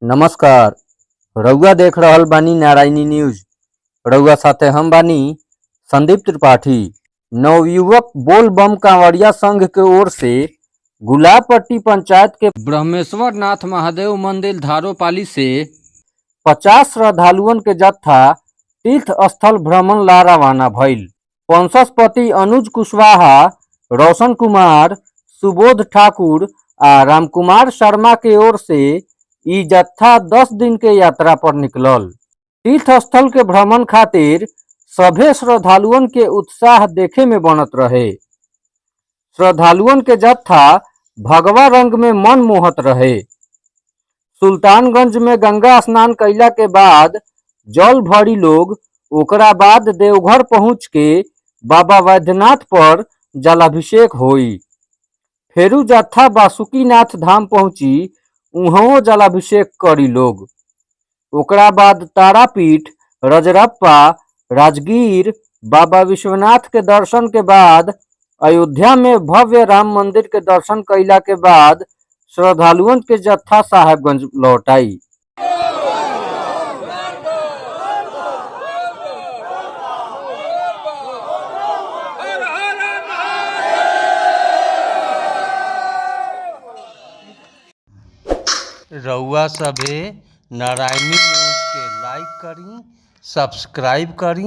नमस्कार। रउआ देख रहल बानी नारायणी न्यूज। रउआ साथे हम बानी संदीप त्रिपाठी। नवयुवक बोल बम कांवरिया संघ के ओर से गुलाबपट्टी पंचायत के ब्रह्मेश्वर नाथ महादेव मंदिर धारोपाली से 50 श्रद्धालुअन के जत्था तीर्थ स्थल भ्रमण ला रवाना भइल। पंचस्पति अनुज कुशवाहा, रोशन कुमार, सुबोध ठाकुर आ रामकुमार शर्मा के ओर से ई जत्था 10 दिन के यात्रा पर निकलल। तीर्थ स्थल के भ्रमण खातिर सभे श्रद्धालुअन के उत्साह देखे में बनत रहे। श्रद्धालुअन के जत्था भगवा रंग में मन मोहत रहे। सुल्तानगंज में गंगा स्नान कइला के बाद जल भरी लोग ओकरा बाद देवघर पहुँच के बाबा वैद्यनाथ पर जलाभिषेक होई। फेरू जत्था बासुकीनाथ धाम पहुंची, उहों जलाभिषेक करी लोग। ओकरा बाद तारापीठ, रजरप्पा, राजगीर, बाबा विश्वनाथ के दर्शन के बाद अयोध्या में भव्य राम मंदिर के दर्शन कइला के बाद श्रद्धालुअन के जत्था साहेबगंज लौट आई। रउआ सभे नारायणी न्यूज के लाइक करी, सब्सक्राइब करी